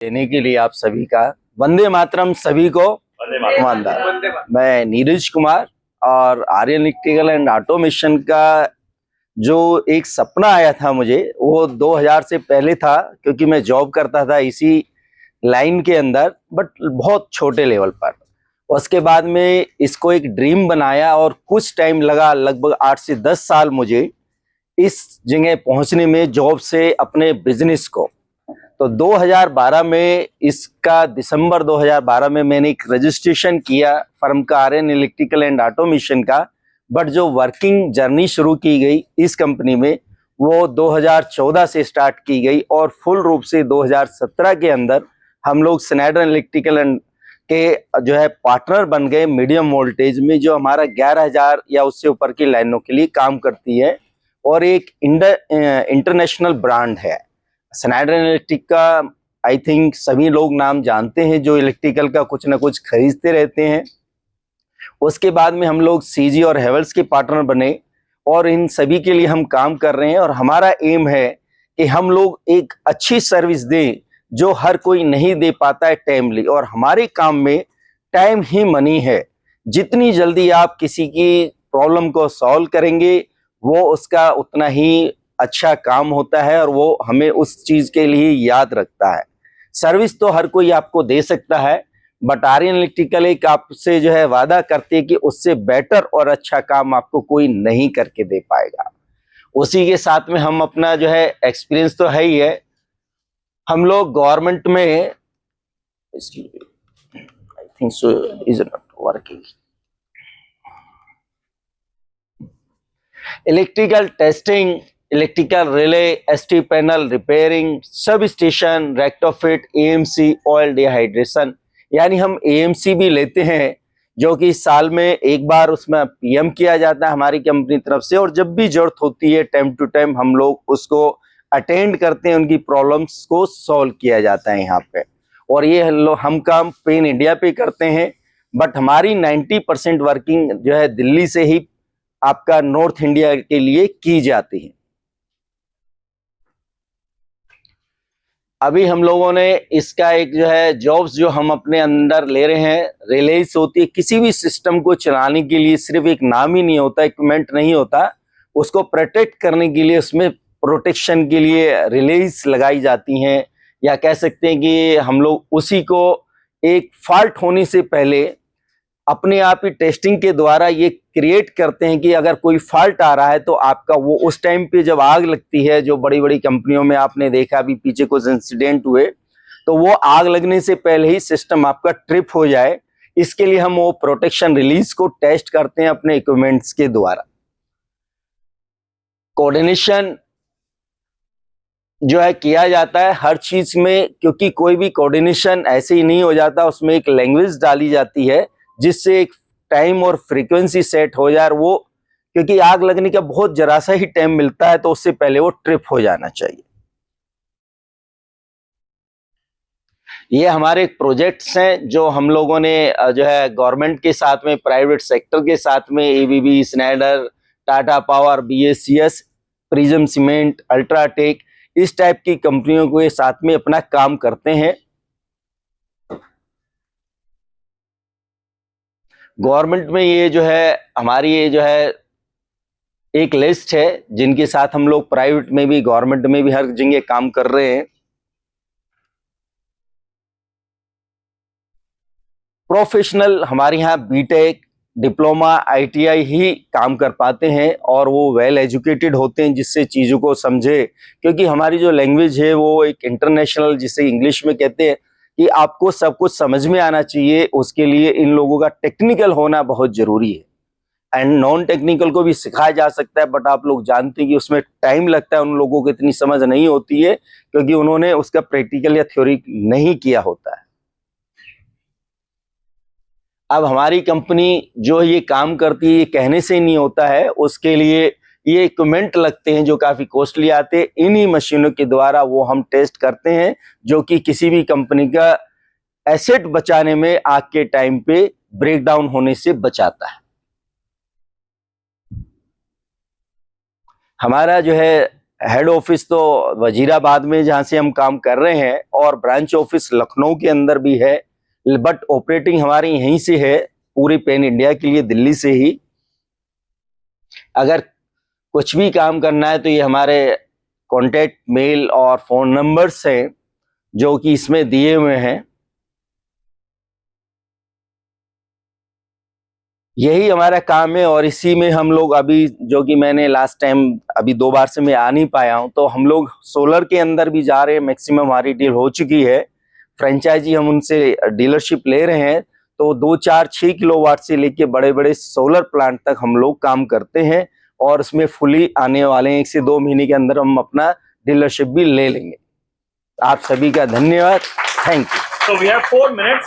देने के लिए आप सभी का वंदे मातरम। सभी को वंदे। मैं नीरज कुमार और आर्यन इलेक्ट्रिकल एंड ऑटोमेशन का जो एक सपना आया था मुझे, वो 2000 से पहले था, क्योंकि मैं जॉब करता था इसी लाइन के अंदर, बट बहुत छोटे लेवल पर। उसके बाद में इसको एक ड्रीम बनाया और कुछ टाइम लगा, लगभग 8 से 10 साल मुझे इस जगह पहुंचने में, जॉब से अपने बिजनेस को। तो 2012 में इसका दिसंबर 2012 में मैंने एक रजिस्ट्रेशन किया फर्म का, आर्यन इलेक्ट्रिकल एंड ऑटोमेशन का। बट जो वर्किंग जर्नी शुरू की गई इस कंपनी में, वो 2014 से स्टार्ट की गई और फुल रूप से 2017 के अंदर हम लोग स्नाइडर इलेक्ट्रिकल एंड के जो है पार्टनर बन गए मीडियम वोल्टेज में, जो हमारा 11,000 या उससे ऊपर की लाइनों के लिए काम करती है और एक इंटरनेशनल ब्रांड है। स्नाइडर इलेक्ट्रिक का आई थिंक सभी लोग नाम जानते हैं, जो इलेक्ट्रिकल का कुछ ना कुछ खरीदते रहते हैं। उसके बाद में हम लोग सीजी और हेवल्स के पार्टनर बने और इन सभी के लिए हम काम कर रहे हैं। और हमारा एम है कि हम लोग एक अच्छी सर्विस दें जो हर कोई नहीं दे पाता है टाइमली। और हमारे काम में टाइम ही मनी है। जितनी जल्दी आप किसी की प्रॉब्लम को सॉल्व करेंगे, वो उसका उतना ही अच्छा काम होता है और वो हमें उस चीज के लिए याद रखता है। सर्विस तो हर कोई आपको दे सकता है, बट आर्यन इलेक्ट्रिकल एक आपसे जो है वादा करती है कि उससे बेटर और अच्छा काम आपको कोई नहीं करके दे पाएगा। उसी के साथ में हम अपना जो है एक्सपीरियंस तो है ही है। हम लोग गवर्नमेंट में, I think so is not working, electrical testing, electrical relay, ST panel repairing, sub station, retrofit, AMC, oil dehydration, यानी हम एएमसी भी लेते हैं, जो कि साल में एक बार उसमें पीएम किया जाता है हमारी कंपनी तरफ से। और जब भी जरूरत होती है टाइम टू टाइम हम लोग उसको अटेंड करते हैं, उनकी प्रॉब्लम्स को सॉल्व किया जाता है यहाँ पे। और ये हम काम पेन इंडिया पे करते हैं, बट हमारी 90% वर्किंग जो है दिल्ली से ही आपका नॉर्थ इंडिया के लिए की जाती है। अभी हम लोगों ने इसका एक जो है जॉब्स जो हम अपने अंदर ले रहे हैं, रिलेज होती है। किसी भी सिस्टम को चलाने के लिए सिर्फ एक नाम ही नहीं होता, इक्विपमेंट नहीं होता, उसको प्रोटेक्ट करने के लिए, उसमें प्रोटेक्शन के लिए रिलेज लगाई जाती हैं। या कह सकते हैं कि हम लोग उसी को एक फॉल्ट होने से पहले अपने आप ही टेस्टिंग के द्वारा ये क्रिएट करते हैं कि अगर कोई फॉल्ट आ रहा है तो आपका वो उस टाइम पे जब आग लगती है, जो बड़ी बड़ी कंपनियों में आपने देखा अभी पीछे कुछ इंसिडेंट हुए, तो वो आग लगने से पहले ही सिस्टम आपका ट्रिप हो जाए, इसके लिए हम वो प्रोटेक्शन रिलीज को टेस्ट करते हैं अपने इक्विपमेंट्स के द्वारा। कोऑर्डिनेशन जो है किया जाता है हर चीज में, क्योंकि कोई भी कोऑर्डिनेशन ऐसे ही नहीं हो जाता, उसमें एक लैंग्वेज डाली जाती है जिससे एक टाइम और फ्रीक्वेंसी सेट हो जाए। वो क्योंकि आग लगने का बहुत जरा सा ही टाइम मिलता है, तो उससे पहले वो ट्रिप हो जाना चाहिए। ये हमारे प्रोजेक्ट्स हैं जो हम लोगों ने जो है गवर्नमेंट के साथ में, प्राइवेट सेक्टर के साथ में, ABB, Schneider, Tata power, BSCS, prism cement, UltraTech, इस टाइप की कंपनियों के साथ में अपना काम करते हैं। गवर्नमेंट में ये जो है हमारी ये जो है एक लिस्ट है जिनके साथ हम लोग प्राइवेट में भी गवर्नमेंट में भी हर जगह काम कर रहे हैं। प्रोफेशनल हमारे यहाँ बीटेक, डिप्लोमा, आईटीआई ही काम कर पाते हैं और वो वेल एजुकेटेड होते हैं, जिससे चीज़ों को समझे। क्योंकि हमारी जो लैंग्वेज है वो एक इंटरनेशनल, जिसे इंग्लिश में कहते हैं, कि आपको सब कुछ समझ में आना चाहिए, उसके लिए इन लोगों का टेक्निकल होना बहुत जरूरी है। एंड नॉन टेक्निकल को भी सिखाया जा सकता है, बट आप लोग जानते हैं कि उसमें टाइम लगता है, उन लोगों को इतनी समझ नहीं होती है क्योंकि उन्होंने उसका प्रैक्टिकल या थ्योरी नहीं किया होता है। अब हमारी कंपनी जो ये काम करती है, ये कहने से नहीं होता है, उसके लिए ये इक्विपमेंट लगते हैं जो काफी कॉस्टली आते हैं। इन्हीं मशीनों के द्वारा वो हम टेस्ट करते हैं, जो कि किसी भी कंपनी का एसेट बचाने में आग के टाइम पे ब्रेकडाउन होने से बचाता है। हमारा जो है हेड ऑफिस तो वजीराबाद में जहाँ से हम काम कर रहे हैं और ब्रांच ऑफिस लखनऊ के अंदर भी है, बट ऑपरेटिंग हमारी यहीं से है पूरी पैन इंडिया के लिए, दिल्ली से ही। अगर कुछ भी काम करना है तो ये हमारे कॉन्टैक्ट मेल और फोन नंबर्स हैं जो कि इसमें दिए हुए हैं। यही हमारा काम है और इसी में हम लोग अभी, जो कि मैंने लास्ट टाइम अभी 2 बार से मैं आ नहीं पाया हूं, तो हम लोग सोलर के अंदर भी जा रहे हैं। मैक्सिमम हमारी डील हो चुकी है, फ्रेंचाइजी हम उनसे डीलरशिप ले रहे हैं। तो 2, 4, 6 किलोवाट से लेके बड़े बड़े सोलर प्लांट तक हम लोग काम करते हैं और उसमें फुली आने वाले हैं 1 से 2 महीने के अंदर हम अपना डीलरशिप भी ले लेंगे। आप सभी का धन्यवाद, thank you. So we have 4 minutes.